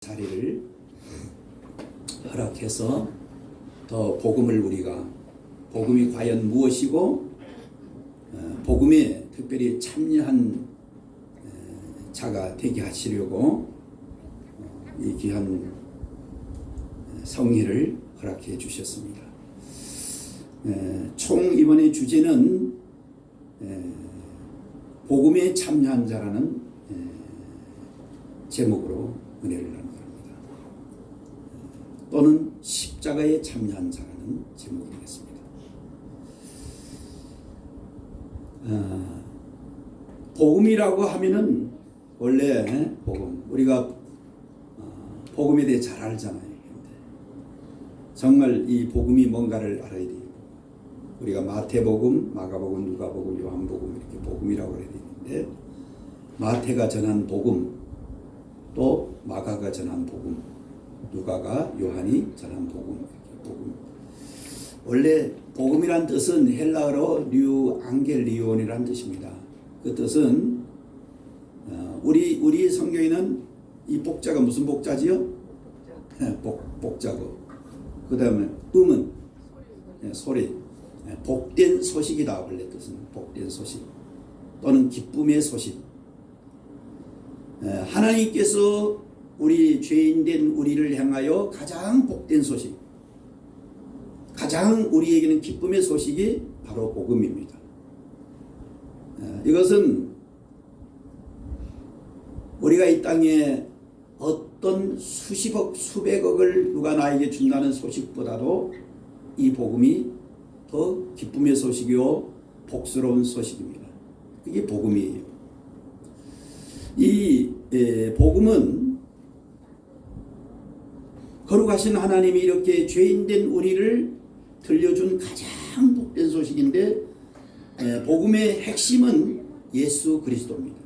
자리를 허락해서 더 복음을 우리가 복음이 과연 무엇이고 복음에 특별히 참여한 자가 되게 하시려고 이 귀한 성회를 허락해 주셨습니다. 총 이번의 주제는 복음에 참여한 자라는 제목으로 은혜를 나누고 합니다. 또는 십자가에 참여한 자라는 제목이 되겠습니다. 복음이라고 하면은 원래 복음, 우리가 복음에 대해 잘 알잖아요. 정말 이 복음이 뭔가를 알아야 돼요. 우리가 마태복음, 마가복음, 누가복음, 요한복음 이렇게 복음이라고 해야 되는데, 마태가 전한 복음, 또 마가가 전한 복음, 누가가 요한이 전한 복음, 이렇게 복음. 원래 복음이란 뜻은 헬라어로 뉴앙겔리온이란 뜻입니다. 그 뜻은 우리 성경에는 이 복자가 무슨 복자지요? 복자고, 그 다음에 음은 소리, 복된 소식이다. 원래 뜻은 복된 소식 또는 기쁨의 소식. 하나님께서 우리 죄인된 우리를 향하여 가장 복된 소식, 가장 우리에게는 기쁨의 소식이 바로 복음입니다. 이것은 우리가 이 땅에 어떤 수십억 수백억을 누가 나에게 준다는 소식보다도 이 복음이 더 기쁨의 소식이요 복스러운 소식입니다. 그게 복음이에요. 이 복음은 거룩하신 하나님이 이렇게 죄인된 우리를 들려준 가장 복된 소식인데, 복음의 핵심은 예수 그리스도입니다.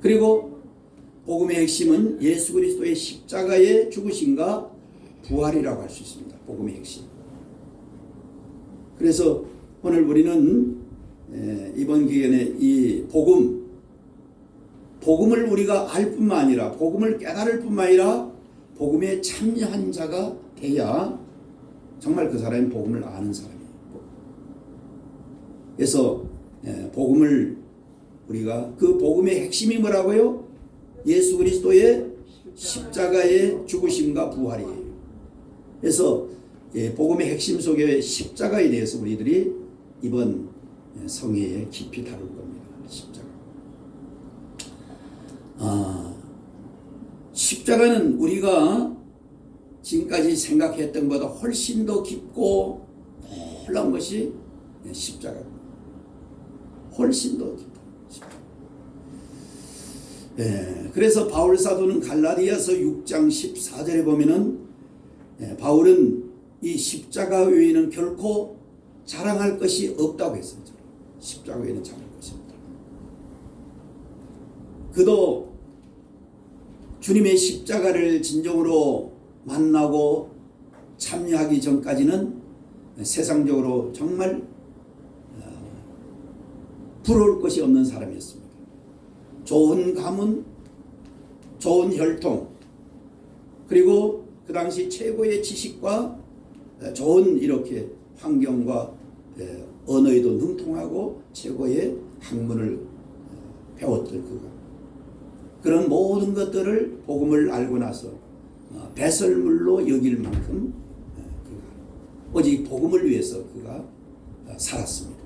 그리고 복음의 핵심은 예수 그리스도의 십자가의 죽으심과 부활이라고 할 수 있습니다. 복음의 핵심. 그래서 오늘 우리는 이번 기간에 이 복음을 우리가 알 뿐만 아니라, 복음을 깨달을 뿐만 아니라 복음에 참여한 자가 돼야 정말 그 사람이 복음을 아는 사람이에요. 그래서 복음을 우리가, 그 복음의 핵심이 뭐라고요? 예수 그리스도의 십자가의 죽으심과 부활이에요. 그래서 복음의 핵심 속에 십자가에 대해서 우리들이 이번 성회에 깊이 다룰 겁니다. 십자가. 십자가는 우리가 지금까지 생각했던 것보다 훨씬 더 깊고 놀라운 것이 십자가입니다. 훨씬 더 깊어요. 그래서 바울 사도는 갈라디아서 6장 14절에 보면은 바울은 이 십자가 외에는 결코 자랑할 것이 없다고 했습니다. 십자가 외에는 자랑할 것이 없다. 그도 주님의 십자가를 진정으로 만나고 참여하기 전까지는 세상적으로 정말 부러울 것이 없는 사람이었습니다. 좋은 가문, 좋은 혈통, 그리고 그 당시 최고의 지식과 좋은 이렇게 환경과 언어에도 능통하고 최고의 학문을 배웠던 그가, 그런 모든 것들을 복음을 알고 나서 배설물로 여길 만큼 그가 오직 복음을 위해서 그가 살았습니다.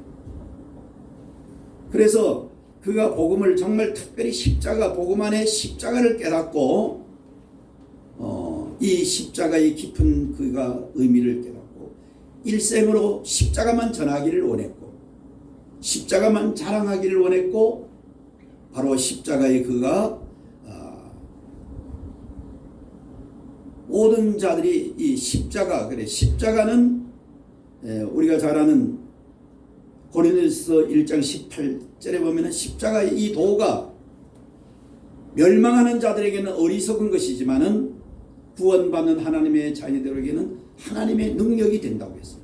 그래서 그가 복음을 정말 특별히 십자가, 복음 안에 십자가를 깨닫고 이 십자가의 깊은 그가 의미를 깨닫고 일생으로 십자가만 전하기를 원했고, 십자가만 자랑하기를 원했고, 바로 십자가의 그가 모든 자들이 이 십자가, 그래, 십자가는 우리가 잘 아는 고린도서 1장 18절에 보면은 십자가의 이 도가 멸망하는 자들에게는 어리석은 것이지만은 구원받는 하나님의 자녀들에게는 하나님의 능력이 된다고 했어요.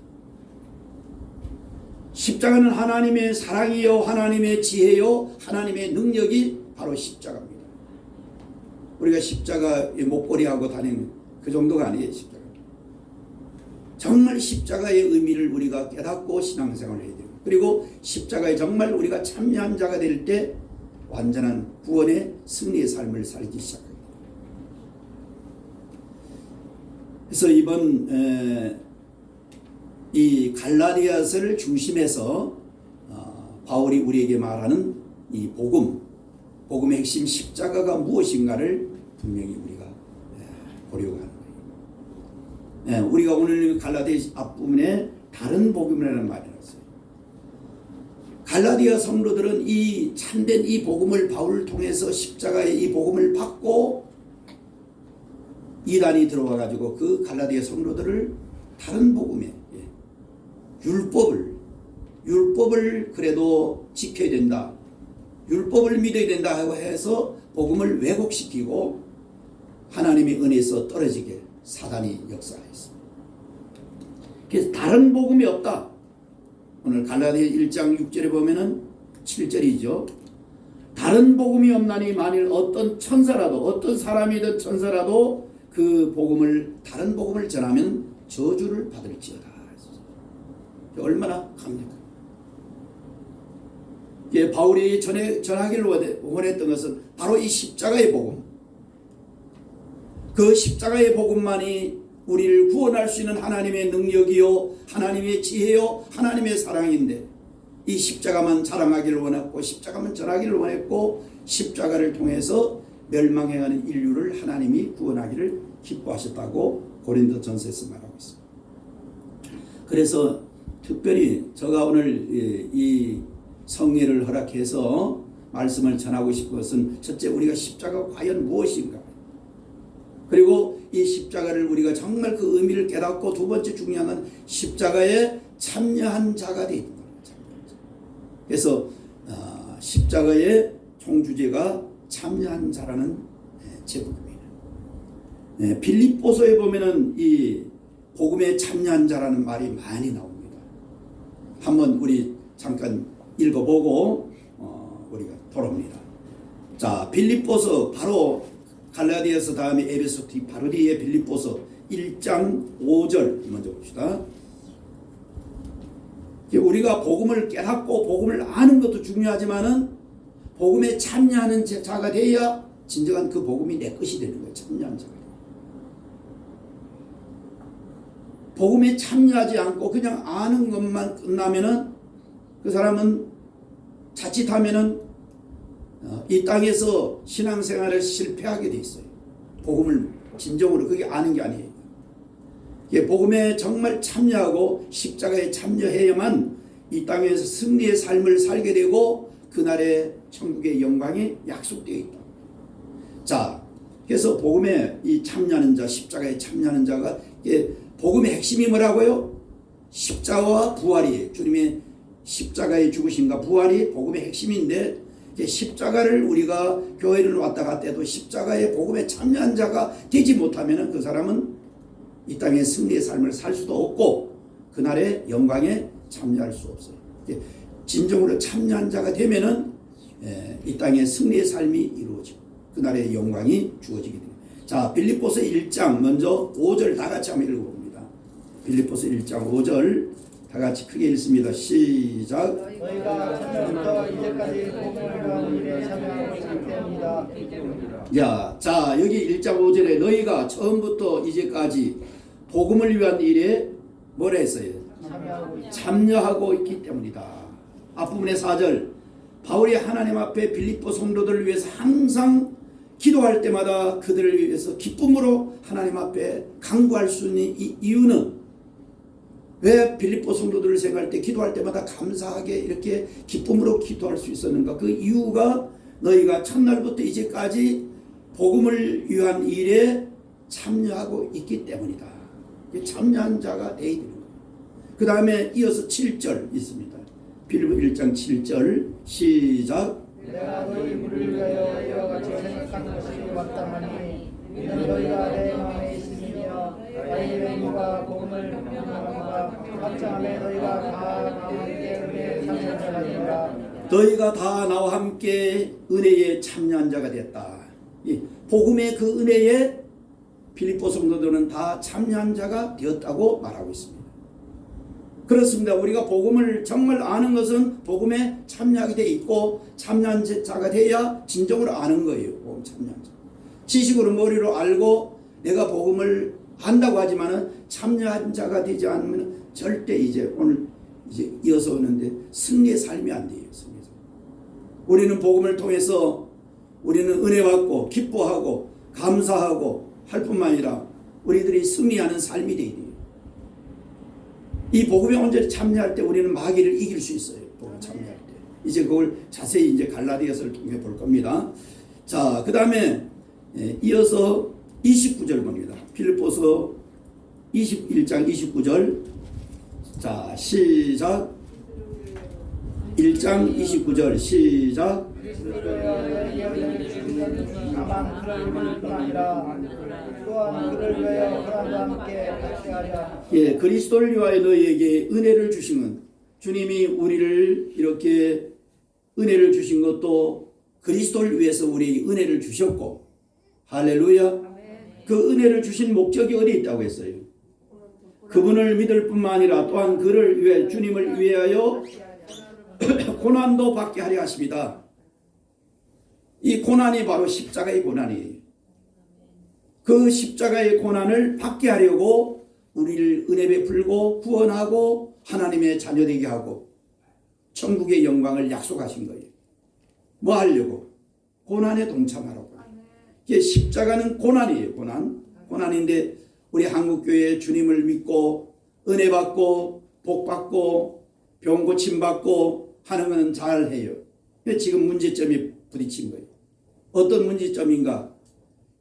십자가는 하나님의 사랑이요, 하나님의 지혜요, 하나님의 능력이 바로 십자가입니다. 우리가 십자가에 목걸이하고 다니는 그 정도가 아니에요. 십자가. 정말 십자가의 의미를 우리가 깨닫고 신앙생활을 해야 돼요. 그리고 십자가에 정말 우리가 참여한 자가 될 때 완전한 구원의 승리의 삶을 살기 시작합니다. 그래서 이번 이 갈라디아서를 중심해서 바울이 우리에게 말하는 이 복음의 핵심 십자가가 무엇인가를 분명히 우리가 보려고 하는 거예요. 우리가 오늘 갈라디아 앞부분에 다른 복음이라는 말이 나왔어요. 갈라디아 성도들은 이 참된 이 복음을 바울을 통해서 십자가의 이 복음을 받고 이단이 들어와 가지고 그 갈라디아 성도들을 다른 복음에 율법을 그래도 지켜야 된다. 율법을 믿어야 된다 하고 해서 복음을 왜곡시키고 하나님의 은혜에서 떨어지게 사단이 역사했습니다. 그래서 다른 복음이 없다. 오늘 갈라디아 1장 6절에 보면은 7절이죠. 다른 복음이 없나니 만일 어떤 천사라도 어떤 사람이든 천사라도 그 복음을 다른 복음을 전하면 저주를 받을지어다. 얼마나 갑니까? 바울이 전하기를 원했던 것은 바로 이 십자가의 복음. 그 십자가의 복음만이 우리를 구원할 수 있는 하나님의 능력이요 하나님의 지혜요 하나님의 사랑인데 이 십자가만 자랑하기를 원했고 십자가만 전하기를 원했고 십자가를 통해서 멸망해가는 인류를 하나님이 구원하기를 기뻐하셨다고 고린도전서에서 말하고 있습니다. 그래서 특별히 제가 오늘 이 성례를 허락해서 말씀을 전하고 싶은 것은 첫째 우리가 십자가가 과연 무엇인가, 그리고 이 십자가를 우리가 정말 그 의미를 깨닫고 두 번째 중요한 건 십자가에 참여한 자가 되는 겁니다. 그래서 십자가의 총주제가 참여한 자라는 제목입니다. 빌립보서에 보면은 이 복음에 참여한 자라는 말이 많이 나옵니다. 한번 우리 잠깐 읽어보고 우리가 돌아옵니다. 자, 빌립보서 바로 갈라디아서 다음에 에베소 바로 뒤에 빌립보서 1장 5절 먼저 봅시다. 우리가 복음을 깨닫고 복음을 아는 것도 중요하지만은 복음에 참여하는 자가 되어야 진정한 그 복음이 내 것이 되는 거예요. 참여한 자가. 복음에 참여하지 않고 그냥 아는 것만 끝나면은 그 사람은 자칫하면은 이 땅에서 신앙생활을 실패하게 돼 있어요. 복음을 진정으로 그게 아는 게 아니에요. 복음에 정말 참여하고 십자가에 참여해야만 이 땅에서 승리의 삶을 살게 되고 그날의 천국의 영광이 약속되어 있다. 자, 그래서 복음에 이 참여하는 자, 십자가에 참여하는 자가 복음의 핵심이 뭐라고요? 십자가와 부활이에요. 주님의 십자가의 죽으심과 부활이 복음의 핵심인데 십자가를 우리가 교회를 왔다 갔다 해도 십자가의 복음에 참여한 자가 되지 못하면 그 사람은 이 땅의 승리의 삶을 살 수도 없고 그날의 영광에 참여할 수 없어요. 진정으로 참여한 자가 되면은 이 땅의 승리의 삶이 이루어지고 그날의 영광이 주어지게 됩니다. 자, 빌립보서 1장 먼저 5절 다 같이 한번 읽어봅니다. 빌립보서 1장 5절 다 같이 크게 읽습니다. 시작. 너희가 처음부터 이제까지 복음을 위한 일에 참여하고 있기 때문이다. 자, 여기 1장 5절에 너희가 처음부터 이제까지 복음을 위한 일에 뭐라 했어요? 참여하고 있기 때문이다. 앞부분의 4절 바울이 하나님 앞에 빌립보 성도들을 위해서 항상 기도할 때마다 그들을 위해서 기쁨으로 하나님 앞에 간구할 수 있는 이 이유는 왜 빌립보 성도들을 생각할 때 기도할 때마다 감사하게 이렇게 기쁨으로 기도할 수 있었는가? 그 이유가 너희가 첫날부터 이제까지 복음을 위한 일에 참여하고 있기 때문이다. 참여한 자가 되어야 되는 거예요. 그 다음에 이어서 7절 있습니다. 빌립보 1장 7절 시작. 내가 너희 물을 위하여 이와 같이 생각한 것이 마땅하니 이는 너희가 내 마음에 있으며 너희의 누가 복음을 명령함과 확장함에 너희가 다 함께 은혜에 참여한 자가 되리라. 너희가 다 나와 함께 은혜에 참여한 자가 됐다. 이 복음의 그 은혜에 빌립보 성도들은 다 참여한 자가 되었다고 말하고 있습니다. 그렇습니다. 우리가 복음을 정말 아는 것은 복음에 참여하게 돼 있고 참여한 자가 돼야 진정으로 아는 거예요. 복음 참여한 자. 지식으로 머리로 알고 내가 복음을 안다고 하지만은 참여한 자가 되지 않으면 절대 이제 오늘 이제 이어서 오는데 승리의 삶이 안 돼요. 승리의 삶. 우리는 복음을 통해서 우리는 은혜 받고 기뻐하고 감사하고 할 뿐만 아니라 우리들이 승리하는 삶이 되어야 돼요. 이 복음에 온전히 참여할 때 우리는 마귀를 이길 수 있어요. 복음 참여할 때. 이제 그걸 자세히 이제 갈라디아서를 통해 볼 겁니다. 자, 그 다음에 이어서 29절 봅니다. 필립보서 21장 29절. 자, 시작. 1장 29절 시작. 다만 그를 위할 뿐 아니라 또한 그를 위하여 하나님과 함께 같이 하자. 예, 그리스도를 위하여 너희에게 은혜를 주심은 주님이 우리를 이렇게 은혜를 주신 것도 그리스도를 위해서 우리에게 은혜를 주셨고, 할렐루야. 그 은혜를 주신 목적이 어디 있다고 했어요? 그분을 믿을 뿐만 아니라 또한 그를 위해 주님을 위하여 고난도 받게 하려 하십니다. 이 고난이 바로 십자가의 고난이에요. 그 십자가의 고난을 받게 하려고 우리를 은혜 베풀고 구원하고 하나님의 자녀되게 하고 천국의 영광을 약속하신 거예요. 뭐 하려고? 고난에 동참하라고. 이게 십자가는 고난이에요. 고난인데 우리 한국교회 주님을 믿고 은혜 받고 복 받고 병 고침 받고 하는 것은 잘해요. 근데 지금 문제점이 부딪힌 거예요. 어떤 문제점인가?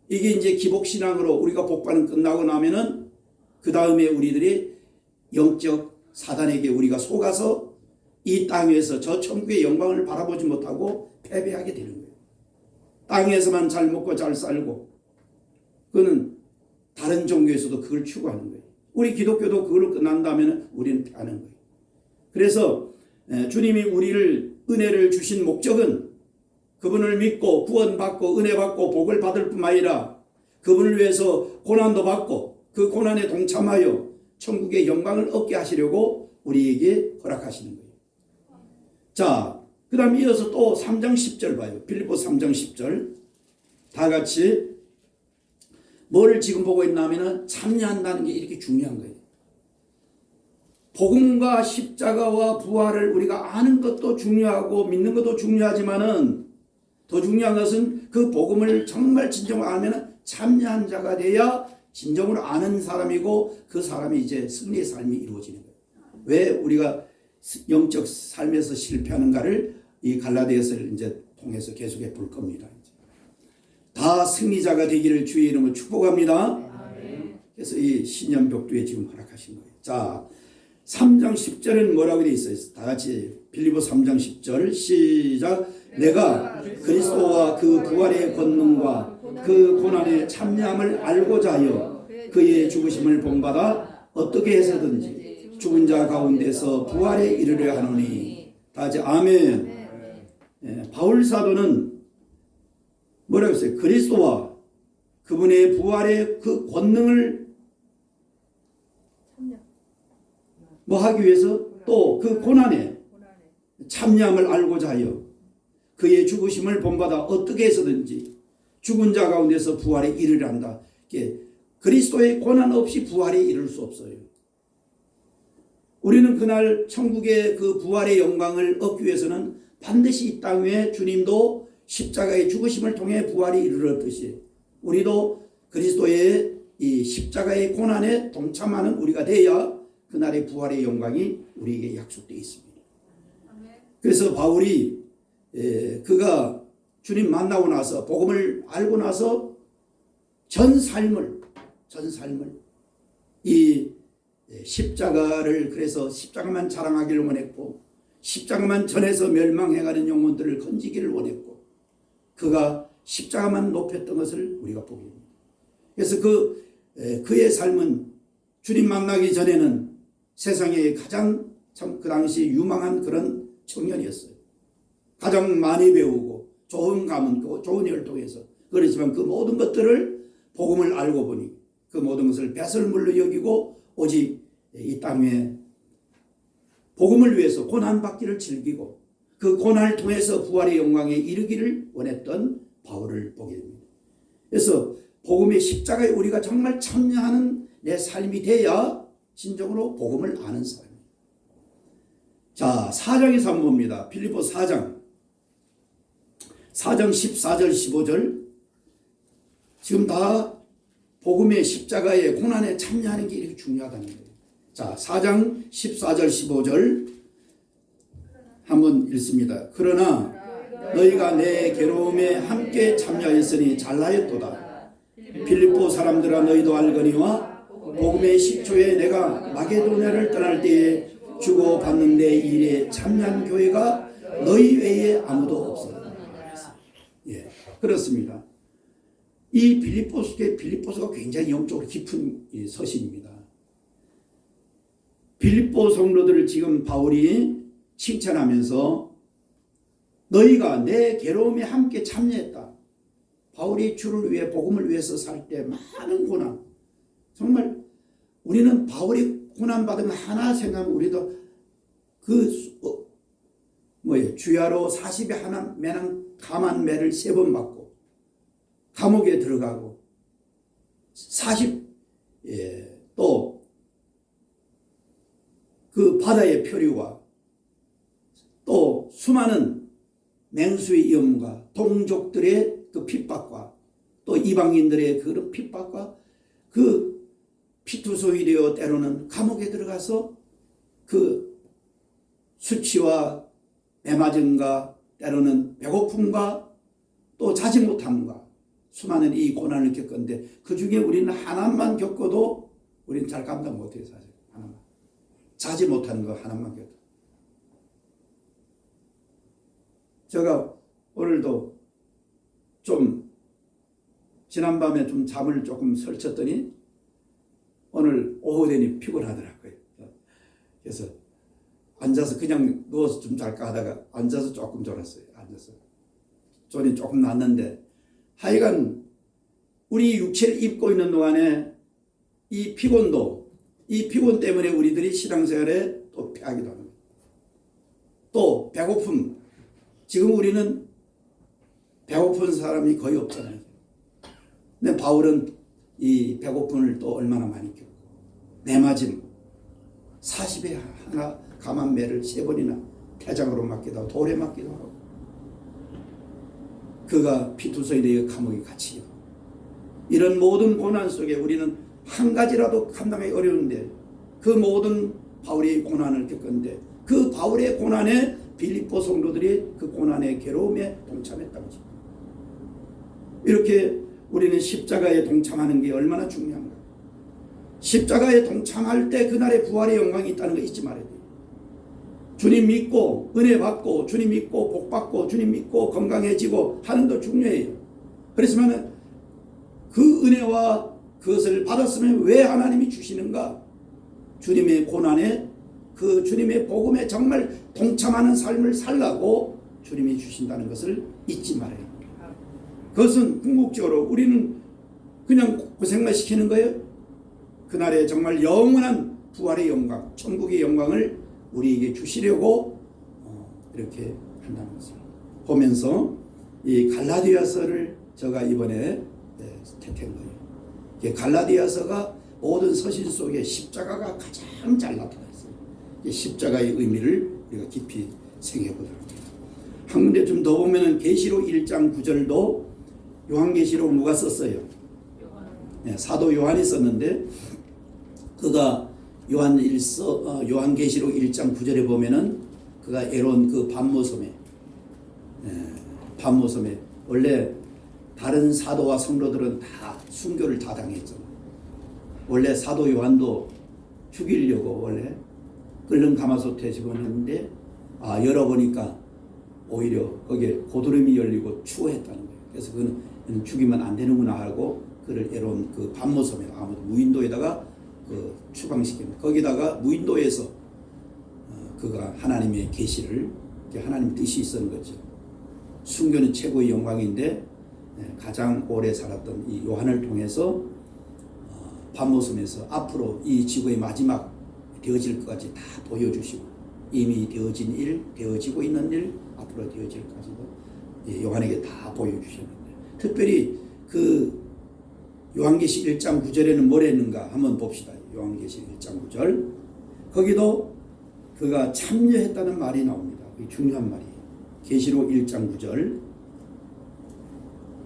이게 이제 기복신앙으로 우리가 복받은 끝나고 나면은 그 다음에 우리들이 영적 사단에게 우리가 속아서 이 땅에서 저 천국의 영광을 바라보지 못하고 패배하게 되는 거예요. 땅에서만 잘 먹고 잘 살고, 그거는 다른 종교에서도 그걸 추구하는 거예요. 우리 기독교도 그걸 끝난다면 우리는 패하는 거예요. 그래서 주님이 우리를 은혜를 주신 목적은 그분을 믿고 구원받고 은혜 받고 복을 받을 뿐만 아니라 그분을 위해서 고난도 받고 그 고난에 동참하여 천국의 영광을 얻게 하시려고 우리에게 허락하시는 거예요. 자, 그 다음 이어서 또 3장 10절 봐요. 빌립보 3장 10절. 다 같이 뭐를 지금 보고 있냐면 참여한다는 게 이렇게 중요한 거예요. 복음과 십자가와 부활을 우리가 아는 것도 중요하고 믿는 것도 중요하지만은 더 중요한 것은 그 복음을 정말 진정으로 알면 참여한 자가 돼야 진정으로 아는 사람이고 그 사람이 이제 승리의 삶이 이루어지는 거예요. 왜 우리가 영적 삶에서 실패하는가를 이 갈라디아서를 이제 통해서 계속해 볼 겁니다. 다 승리자가 되기를 주의 이름으로 축복합니다. 그래서 이 신년벽두에 지금 허락하신 거예요. 자, 3장 10절은 뭐라고 되어 있어요? 다 같이 빌립보 3장 10절 시작. 내가 그리스도와 그 부활의 권능과 그 고난의 참여함을 알고자 하여 그의 죽으심을 본받아 어떻게 해서든지 죽은 자 가운데서 부활에 이르려 하노니. 다 같이 아멘. 바울 사도는 뭐라고 했어요? 그리스도와 그분의 부활의 그 권능을 뭐 하기 위해서 또 그 고난에 참여함을 알고자 하여 그의 죽으심을 본받아 어떻게 해서든지 죽은 자 가운데서 부활에 이르려 한다. 그리스도의 고난 없이 부활에 이를 수 없어요. 우리는 그날 천국의 그 부활의 영광을 얻기 위해서는 반드시 이 땅 위에 주님도 십자가의 죽으심을 통해 부활에 이르렀듯이 우리도 그리스도의 이 십자가의 고난에 동참하는 우리가 되어야 그날의 부활의 영광이 우리에게 약속되어 있습니다. 그래서 바울이 그가 주님 만나고 나서 복음을 알고 나서 전 삶을 이 십자가를 그래서 십자가만 자랑하기를 원했고 십자가만 전해서 멸망해가는 영혼들을 건지기를 원했고 그가 십자가만 높였던 것을 우리가 보게 됩니다. 그래서 그의 삶은 주님 만나기 전에는 세상에 가장 참 그 당시 유망한 그런 청년이었어요. 가장 많이 배우고 좋은 가문, 좋은 혈통에서 그렇지만 그 모든 것들을 복음을 알고 보니 그 모든 것을 배설물로 여기고 오직 이 땅에 복음을 위해서 고난받기를 즐기고 그 고난을 통해서 부활의 영광에 이르기를 원했던 바울을 보게 됩니다. 그래서 복음의 십자가에 우리가 정말 참여하는 내 삶이 돼야 진정으로 복음을 아는 사람입니다. 자, 4장에서 한번 봅니다. 빌립보 4장 14절 15절 지금 다 복음의 십자가의 고난에 참여하는 게 이렇게 중요하다는 거예요. 자, 4장 14절 15절 한번 읽습니다. 그러나 너희가 내 괴로움에 함께 참여하였으니 잘하였도다. 빌립보 사람들아 너희도 알거니와 복음의 10초에 내가 마게도냐를 떠날 때에 주고받는 데 일에 참여한 교회가 너희 외에 아무도 없었다. 예, 그렇습니다. 이 빌립보서가 굉장히 영적으로 깊은 서신입니다. 빌립보 성도들을 지금 바울이 칭찬하면서 너희가 내 괴로움에 함께 참여했다. 바울이 주를 위해 복음을 위해서 살 때 많은 고난, 정말 우리는 바울이 고난받으면 하나 생각하면 우리도 주야로 40에 하나 매는 감한 매를 3번 받고 감옥에 들어가고 또 그 바다의 표류와 또 수많은 맹수의 위험과 동족들의 그 핍박과 또 이방인들의 그런 핍박과 그 피투소이 되어 때로는 감옥에 들어가서 그 수치와 매맞음과 때로는 배고픔과 또 자지 못함과 수많은 이 고난을 겪었는데 그 중에 우리는 하나만 겪어도 우리는 잘 감당 못해요. 사실 하나만 자지 못하는 거 하나만 겪어도. 제가 오늘도 좀 지난밤에 좀 잠을 조금 설쳤더니 오늘 오후 되니 피곤하더라고요. 그래서 앉아서 그냥 누워서 좀 잘까 하다가 앉아서 조금 졸았어요. 앉아서 졸이 조금 났는데 하여간 우리 육체를 입고 있는 동안에 이 피곤 때문에 우리들이 신앙생활에 또 패하기도 합니다. 또 배고픔, 지금 우리는 배고픈 사람이 거의 없잖아요. 근데 바울은 이 배고픔을 또 얼마나 많이 겪고 매맞음 40에 하나 감한 매를 3번이나 태장으로 맞기도 하고 돌에 맞기도 하고 그가 피투소에 대해 감옥에 갇히고 이런 모든 고난 속에 우리는 한 가지라도 감당하기 어려운데 그 모든 바울의 고난을 겪었는데 그 바울의 고난에 빌립보 성도들이 그 고난의 괴로움에 동참했다고 합니다. 이렇게 우리는 십자가에 동참하는 게 얼마나 중요한가. 십자가에 동참할 때 그날의 부활의 영광이 있다는 거 잊지 말아야 돼요. 주님 믿고 은혜 받고 주님 믿고 복 받고 주님 믿고 건강해지고 하는 거 중요해요. 그렇지만 그 은혜와 그것을 받았으면 왜 하나님이 주시는가? 주님의 고난에 그 주님의 복음에 정말 동참하는 삶을 살라고 주님이 주신다는 것을 잊지 말아야 합니다. 그것은 궁극적으로 우리는 그냥 고생만 시키는 거예요. 그날에 정말 영원한 부활의 영광, 천국의 영광을 우리에게 주시려고 이렇게 한다는 것을 보면서 이 갈라디아서를 제가 이번에 택한 거예요. 갈라디아서가 모든 서신 속에 십자가가 가장 잘 나타나 있어요. 십자가의 의미를 우리가 깊이 생각해 보도록 합니다. 한 군데 좀 더 보면은 계시록 1장 9절도 요한계시록 누가 썼어요? 사도 요한이 썼는데 그가 요한계시록 1장 9절에 보면은 그가 애로운 그 밤모섬에 원래 다른 사도와 성도들은 다 순교를 다 당했죠. 원래 사도 요한도 죽이려고 원래 끓는 가마솥에 집어넣는데 열어보니까 오히려 거기에 고드름이 열리고 추워했다는 거예요. 그래서 그는 죽이면 안 되는구나 하고 그를 애로운 그 밤모섬에 아무도 무인도에다가 그 추방시킵니다. 거기다가 무인도에서 그가 하나님의 계시를 하나님 뜻이 있었는 거죠. 순교는 최고의 영광인데 가장 오래 살았던 이 요한을 통해서 밤모섬에서 앞으로 이 지구의 마지막 되어질 것까지 다 보여주시고 이미 되어진 일, 되어지고 있는 일, 앞으로 되어질 것까지도 요한에게 다 보여주셨는데 특별히 그 요한계시 1장 9절에는 뭐라 했는가 한번 봅시다. 요한계시 1장 9절 거기도 그가 참여했다는 말이 나옵니다. 중요한 말이에요. 계시록 1장 9절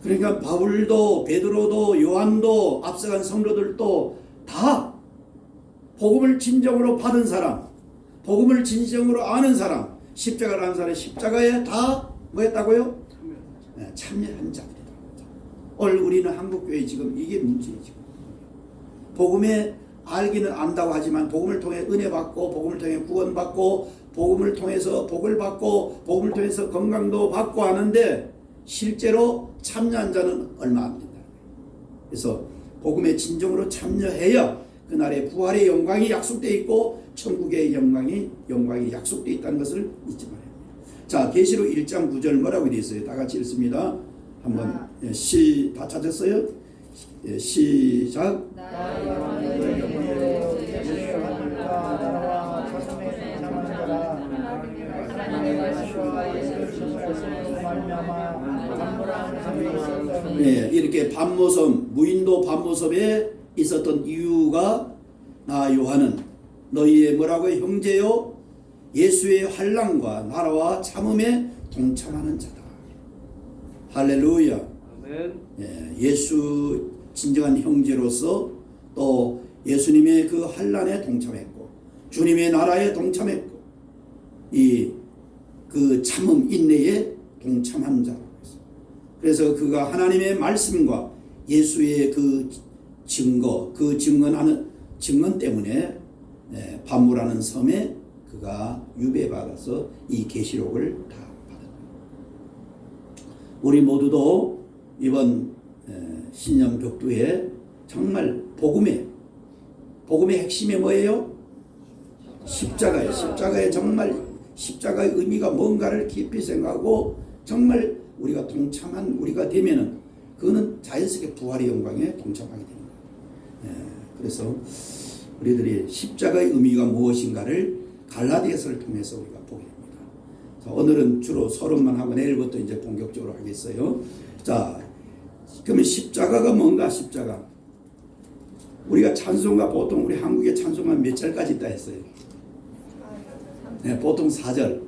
그러니까 바울도 베드로도 요한도 앞서간 성도들도 다 복음을 진정으로 받은 사람, 복음을 진정으로 아는 사람, 십자가를 아는 사람, 십자가에 다 뭐했다고요? 참여한 자들이다. 오늘 우리는 한국교회 지금 이게 문제예요. 지금 복음에 알기는 안다고 하지만 복음을 통해 은혜 받고 복음을 통해 구원 받고 복음을 통해서 복을 받고 복음을 통해서 건강도 받고 하는데 실제로 참여한 자는 얼마 안 된다. 그래서 복음에 진정으로 참여해야 그날의 부활의 영광이 약속되어 있고 천국의 영광이 약속되어 있다는 것을 잊지 말아야 합니다. 자, 계시록 1장 9절 뭐라고 되어 있어요? 다 같이 읽습니다. 한번 다 찾았어요? 시작. 네, 이렇게 밤모섬 무인도 밤모섬에 있었던 이유가 나 요한은 너희의 뭐라고 형제요 예수의 환난과 나라와 참음에 동참하는 자다. 할렐루야. 예수 진정한 형제로서 또 예수님의 그 환난에 동참했고 주님의 나라에 동참했고 이 그 참음 인내에 동참한 자라고 했어요. 그래서 그가 하나님의 말씀과 예수의 그 증거, 그 증언 때문에 밤무라는 섬에 그가 유배받아서 이 계시록을 다 받았다. 우리 모두도 이번 신년 벽두에 정말 복음의 핵심이 뭐예요? 십자가예요. 십자가에 정말 십자가의 의미가 뭔가를 깊이 생각하고 정말 우리가 우리가 되면은 그거는 자연스럽게 부활의 영광에 동참하게 됩니다. 그래서 우리들이 십자가의 의미가 무엇인가를 갈라디아서를 통해서 우리가 보게 됩니다. 자, 오늘은 주로 서론만 하고 내일부터 이제 본격적으로 하겠어요. 자, 그러면 십자가가 뭔가? 십자가. 우리가 찬송가 보통 우리 한국의 찬송가 몇 절까지 있다 했어요? 보통 4절,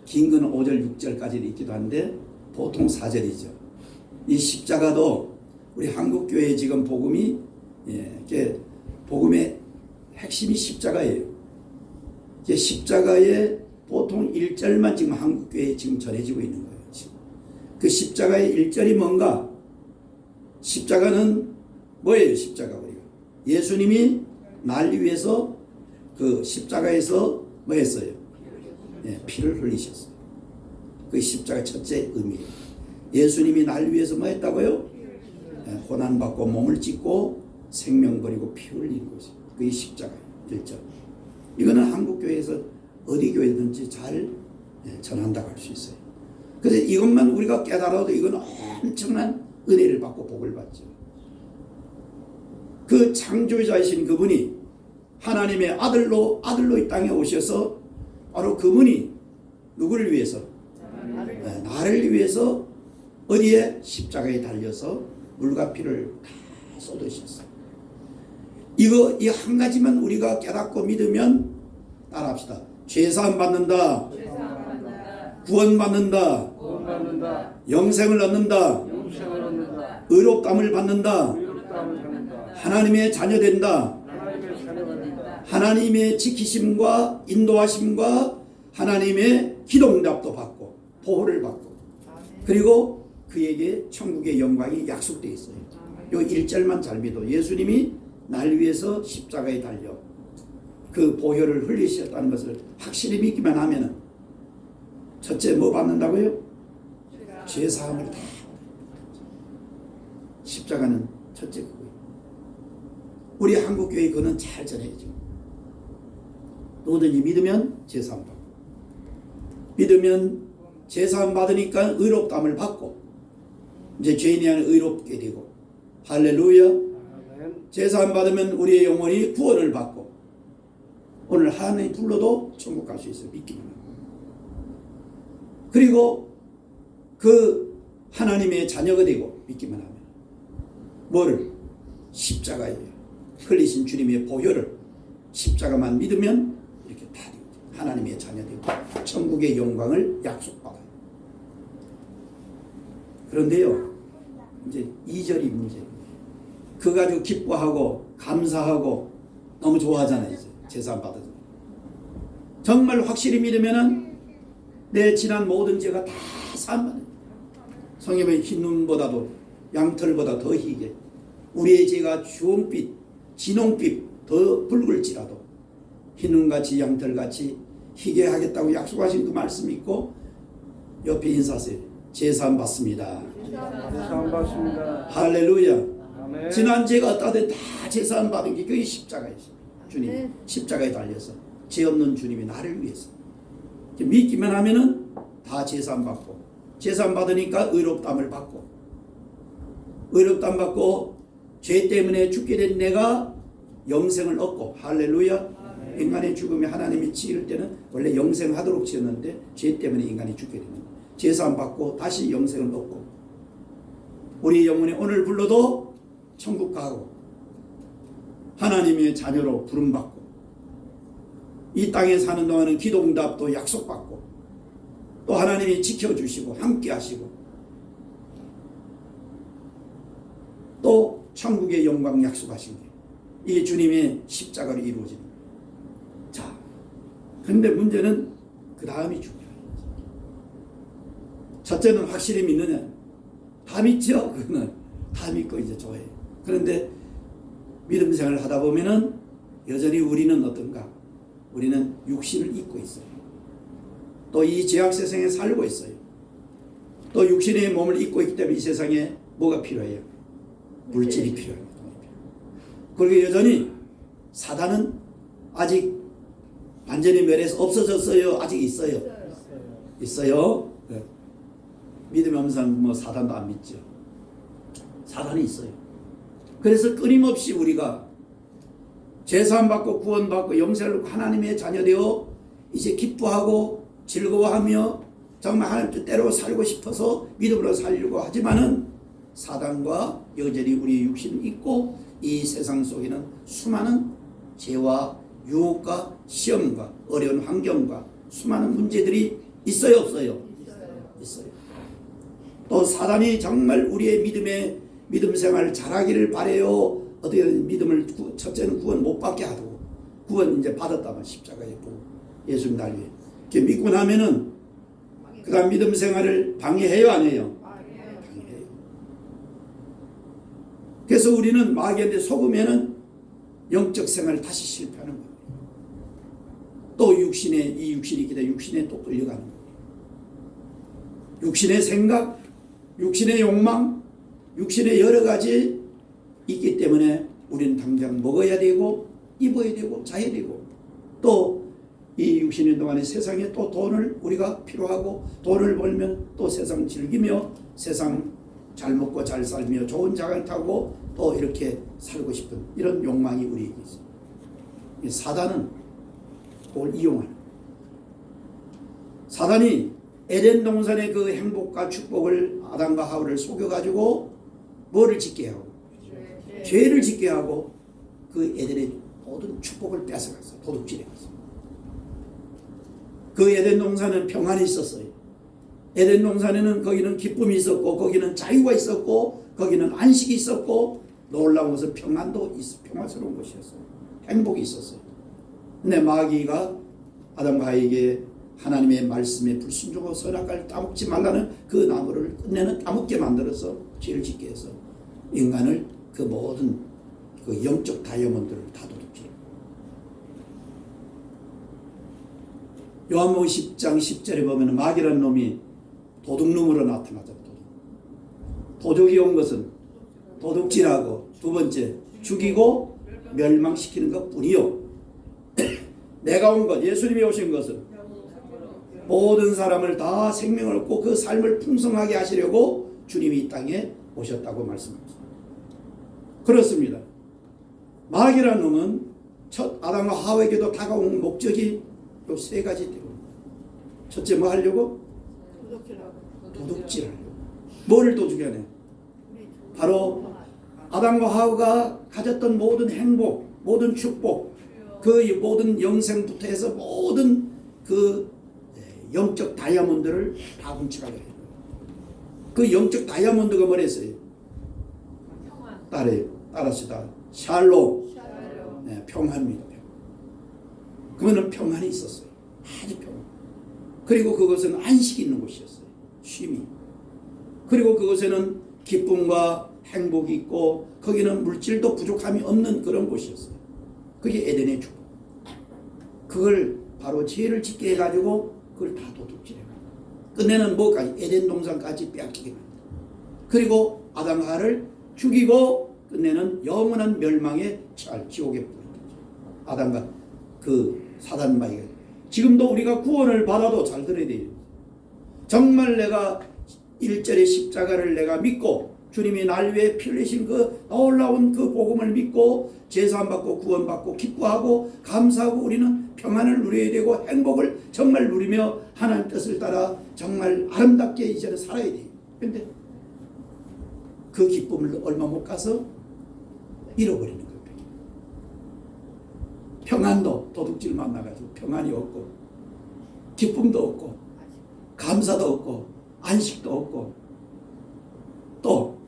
긴 거는 5절, 6절까지 있기도 한데 보통 4절이죠. 이 십자가도 우리 한국교회 지금 복음이 복음의 핵심이 십자가예요. 십자가의 보통 1절만 지금 한국교회에 지금 전해지고 있는 거예요. 지금. 그 십자가의 1절이 뭔가? 십자가는 뭐예요? 십자가 우리가 예수님이 날 위해서 그 십자가에서 뭐 했어요? 피를 흘리셨어요. 그 십자가 첫째 의미예요. 예수님이 날 위해서 뭐 했다고요? 고난받고 몸을 찢고 생명 버리고 피 흘린 것이 그게 십자가예요. 1절. 이거는 한국교회에서 어디 교회든지 잘 전한다고 할 수 있어요. 그래서 이것만 우리가 깨달아도 이건 엄청난 은혜를 받고 복을 받죠. 그 창조자이신 그분이 하나님의 아들로 이 땅에 오셔서 바로 그분이 누구를 위해서? 나를 위해서 어디에? 십자가에 달려서 물과 피를 다 쏟으셨어요. 이 한 가지만 우리가 깨닫고 믿으면 따라합시다. 죄사함 받는다. 구원 받는다. 영생을 얻는다. 의롭다함을 받는다. 하나님의 자녀 된다. 하나님의 지키심과 인도하심과 하나님의 기도응답도 받고 보호를 받고 그리고 그에게 천국의 영광이 약속되어 있어요. 요 1절만 잘 믿어. 예수님이 날 위해서 십자가에 달려 그 보혈을 흘리셨다는 것을 확실히 믿기만 하면은 첫째 뭐 받는다고요? 죄사함을 다. 십자가는 첫째 그거예요. 우리 한국교회 그는 잘 전해야죠. 누구든지 믿으면 죄사함 받고 믿으면 죄사함 받으니까 의롭다함을 받고 이제 죄인이 아닌 의롭게 되고, 할렐루야. 아멘. 제사함 받으면 우리의 영혼이 구원을 받고, 오늘 하나님 불러도 천국 갈 수 있어요. 믿기만 하면. 그리고 그 하나님의 자녀가 되고 믿기만 하면 뭐를? 십자가에 흘리신 주님의 보혈을 십자가만 믿으면 이렇게 다 되고 하나님의 자녀 되고 천국의 영광을 약속받아요. 그런데요, 이제 2절이 문제예요. 그 가지고 기뻐하고 감사하고 너무 좋아하잖아요. 이제 제사 받아서 정말 확실히 믿으면은 내 지난 모든 죄가 다 사함받아요. 성경의 흰 눈보다도 양털보다 더 희게, 우리의 죄가 주홍빛 진홍빛 더 붉을지라도 흰 눈같이 양털같이 희게 하겠다고 약속하신 그 말씀이 있고, 옆에 인사하세요. 제사함 받습니다. 제사함 받습니다. 할렐루야. 아멘. 지난 죄가 어떠든 다 제사함 받은 게 그게 십자가였어요. 주님이 십자가에 달려서 죄 없는 주님이 나를 위해서 믿기만 하면은 다 제사함 받고, 제사함 받으니까 의롭다함을 받고, 의롭다함 받고 죄 때문에 죽게 된 내가 영생을 얻고, 할렐루야. 인간의 죽음이 하나님이 지을 때는 원래 영생하도록 지었는데 죄 때문에 인간이 죽게 되는 거예요. 제사함 받고 다시 영생을 얻고, 우리 영혼이 오늘 불러도 천국 가고 하나님의 자녀로 부름받고, 이 땅에 사는 동안은 기도응답도 약속받고, 또 하나님이 지켜주시고 함께 하시고, 또 천국의 영광 약속하신 게 이게 주님의 십자가로 이루어집니다. 자, 그런데 문제는 그 다음이 중요해요. 첫째는 확실히 믿느냐? 다 믿죠? 그거는 다 믿고 이제 좋아해요. 그런데 믿음 생활을 하다 보면은 여전히 우리는 어떤가? 우리는 육신을 입고 있어요. 또 이 죄악 세상에 살고 있어요. 또 육신의 몸을 입고 있기 때문에 이 세상에 뭐가 필요해요? 물질이 필요합니다. 그리고 여전히 사단은 아직 완전히 멸해서 없어졌어요? 아직 있어요? 있어요. 네. 믿음이 없는 사람은 뭐 사단도 안 믿죠. 사단이 있어요. 그래서 끊임없이 우리가 제사함 받고 구원받고 영생을 얻고 하나님의 자녀 되어 이제 기뻐하고 즐거워하며 정말 하나님 뜻대로 살고 싶어서 믿음으로 살려고 하지만은 사단과 여전히 우리의 육신이 있고, 이 세상 속에는 수많은 죄와 유혹과 시험과 어려운 환경과 수많은 문제들이 있어요, 없어요? 있어요. 또 사단이 정말 우리의 믿음 생활을 잘하기를 바래요. 어떻게 믿음을 첫째는 구원 못 받게 하고, 구원 이제 받았다면 십자가에 보고 예수님 날 위해 이렇게 믿고 나면은 그 다음 믿음 생활을 방해해요, 안 해요? 방해해요. 그래서 우리는 마귀한테 속으면은 영적 생활을 다시 실패하는 거예요. 또 이 육신이 있기 때문에 육신에 또 끌려가는 거예요. 육신의 생각, 육신의 욕망, 육신의 여러 가지 있기 때문에 우리는 당장 먹어야 되고 입어야 되고 자야 되고, 또 이 60년 동안의 세상에 또 돈을 우리가 필요하고, 돈을 벌면 또 세상 즐기며 세상 잘 먹고 잘 살며 좋은 자갈 타고 또 이렇게 살고 싶은 이런 욕망이 우리에게 있어요. 사단은 그걸 이용하는 거예요. 사단이 에덴 동산의 그 행복과 축복을 아담과 하와를 속여가지고 뭐를 짓게 하고? 죄를 짓게 하고 그 에덴의 모든 축복을 뺏어갔어요. 도둑질해갔어요. 그 에덴 동산은 평안이 있었어요. 에덴 동산에는 거기는 기쁨이 있었고, 거기는 자유가 있었고, 거기는 안식이 있었고, 놀라운 것은 평화스러운 것이었어요. 행복이 있었어요. 근데 마귀가 아담과 하와에게 하나님의 말씀에 불순종하고 선악과를 따먹지 말라는 그 나무를 끝내는 따먹게 만들어서 죄를 짓게 해서 인간을 그 모든 그 영적 다이아몬드를 다 도둑질해요. 요한복음 10장 10절에 보면 마귀라는 놈이 도둑놈으로 나타나잖아요. 도둑이 온 것은 도둑질하고, 두 번째 죽이고 멸망시키는 것뿐이요. 내가 온 것, 예수님이 오신 것은 모든 사람을 다 생명을 얻고 그 삶을 풍성하게 하시려고 주님이 이 땅에 오셨다고 말씀합니다. 그렇습니다. 마귀라는 놈은 첫 아담과 하와에게도 다가온 목적이 요 세 가지 때문에. 첫째 뭐 하려고? 도둑질하려고. 뭐를 도둑이하네? 바로 아담과 하와가 가졌던 모든 행복, 모든 축복, 그 모든 영생부터 해서 모든 그 영적 다이아몬드를 다 훔쳐가려 해요. 그 영적 다이아몬드가 뭐랬어요? 따라시다. 샬롬. 네, 평안입니다. 그러면 평안이 있었어요. 아주 평안. 그리고 그것은 안식이 있는 곳이었어요. 쉼이. 그리고 그곳에는 기쁨과 행복이 있고 거기는 물질도 부족함이 없는 그런 곳이었어요. 그게 에덴의 축복. 그걸 바로 죄를 짓게 해가지고 그걸 다 도둑질해요. 끝내는 뭐까지? 에덴 동산까지 빼앗기게 만들어요. 그리고 아담과 하와를 죽이고 끝내는 영원한 멸망에 처할 지옥에 뿌려요. 아담과 그 사단 마귀가. 지금도 우리가 구원을 받아도 잘 들어야 돼요. 정말 내가 1절의 십자가를 내가 믿고 주님이 날 위해 피 흘리신 그 놀라운 그 복음을 믿고 제사함받고 구원받고 기뻐하고 감사하고 우리는 평안을 누려야 되고 행복을 정말 누리며 하나님 뜻을 따라 정말 아름답게 이제는 살아야 돼요. 그런데 그 기쁨을 얼마 못 가서 잃어버리는 거예요. 평안도 도둑질 만나가지고 평안이 없고 기쁨도 없고 감사도 없고 안식도 없고 또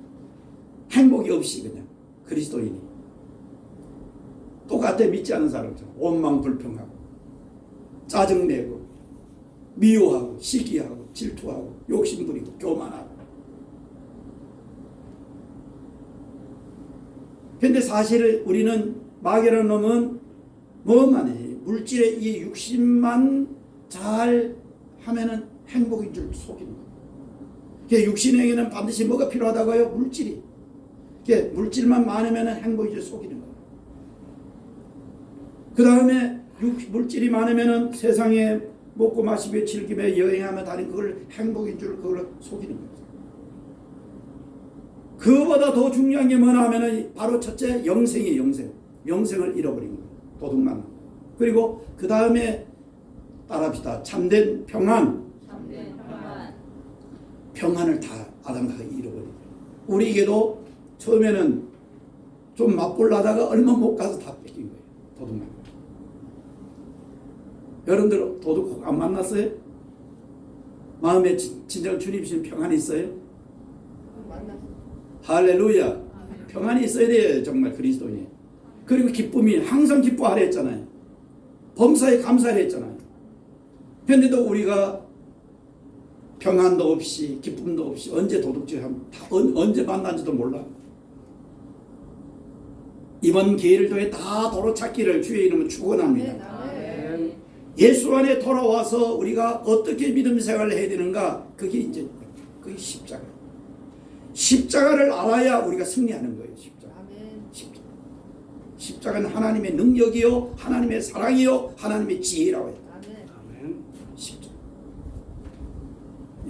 행복이 없이 그냥 그리스도인이 똑같아. 믿지 않은 사람처럼 원망불평하고 짜증내고 미워하고 시기하고 질투하고 욕심부리고 교만하고. 근데 사실 우리는 마귀라는 놈은 뭐만 해? 물질의 이 육신만 잘 하면은 행복인 줄 속이는 거예요. 육신에게는 반드시 뭐가 필요하다고요? 물질이. 물질만 많으면은 행복인 줄 속이는 거예요. 그 다음에 물질이 많으면은 세상에 먹고 마시며 즐기며 여행하며 다니는 그걸 행복인 줄 그걸 속이는 거예요. 그보다 더 중요한 게 뭐냐 하면은 바로 첫째 영생이에요. 영생. 영생을 잃어버린 거예요. 도둑만. 그리고 그 다음에 따라합시다. 참된 평안. 평안을 다 아담과 잃어버린 거예요. 우리에게도 처음에는 좀 맛볼라다가 얼마 못 가서 다 뺏긴 거예요. 도둑만. 여러분들 도둑 안 만났어요? 마음에 진정 주님 주신 평안이 있어요? 할렐루야. 평안이 있어야 돼요. 정말 그리스도인이. 그리고 기쁨이 항상 기뻐하려 했잖아요. 범사에 감사하려 했잖아요. 그런데도 우리가 평안도 없이 기쁨도 없이 언제 도둑질하면 언제 만난지도 몰라. 이번 기회를 통해 다 도로 찾기를 주의 이름으로 축원합니다. 예수 안에 돌아와서 우리가 어떻게 믿음 생활을 해야 되는가? 그게 이제 그게 십자가. 십자가를 알아야 우리가 승리하는 거예요. 십자가는 하나님의 능력이요, 하나님의 사랑이요, 하나님의 지혜라고 해요. 십자가.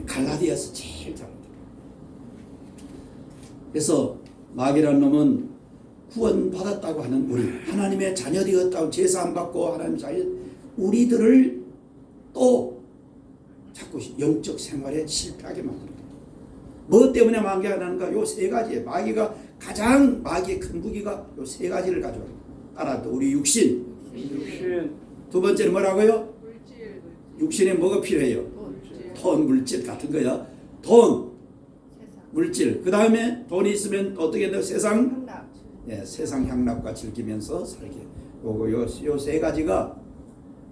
갈라디아서 제일 잘합니다. 그래서 마귀라는 놈은 구원받았다고 하는 우리, 하나님의 자녀 되었다고 제사 안 받고 하나님 자녀, 우리들을 또 자꾸 영적 생활에 실패하게 만듭니다. 뭐 때문에 마귀가 나는가? 요 세 가지에 마귀가 가장 마귀의 큰 무기가 요 세 가지를 가져와요. 따라 우리 육신. 두 번째는 뭐라고요? 육신에 뭐가 필요해요? 돈, 물질 같은 거야. 돈, 물질. 그 다음에 돈이 있으면 어떻게 돼요? 세상, 세상 향락과 즐기면서 살게. 요 세 가지가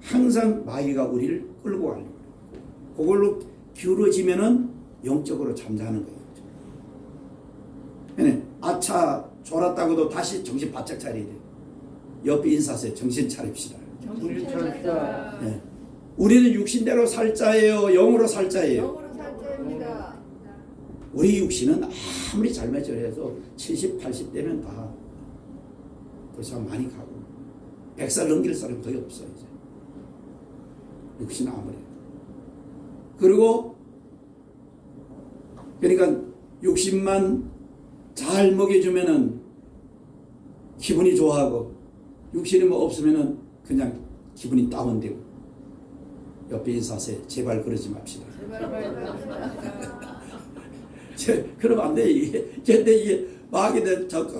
항상 마귀가 우리를 끌고 가려고. 그걸로 기울어지면은 영적으로 잠자는 거예요. 아차 졸았다고도 다시 정신 바짝 차려야 돼요. 옆에 인사하세요. 정신 차립시다. 정신 차립시다. 네. 우리는 육신대로 살 자예요? 영으로 살 자예요? 영으로 살 자입니다. 우리 육신은 아무리 잘매져 해서 70, 80대면 다 벌써 많이 가고 100살 넘길 사람이 거의 없어요. 이제. 육신은 아무리. 그리고 그러니까 육신만 잘 먹여주면은 기분이 좋아하고 육신이 뭐 없으면은 그냥 기분이 다운되고 옆에 인사하세요. 제발 그러지 맙시다. 그러면 안 돼. 이게 근데 이게 마귀들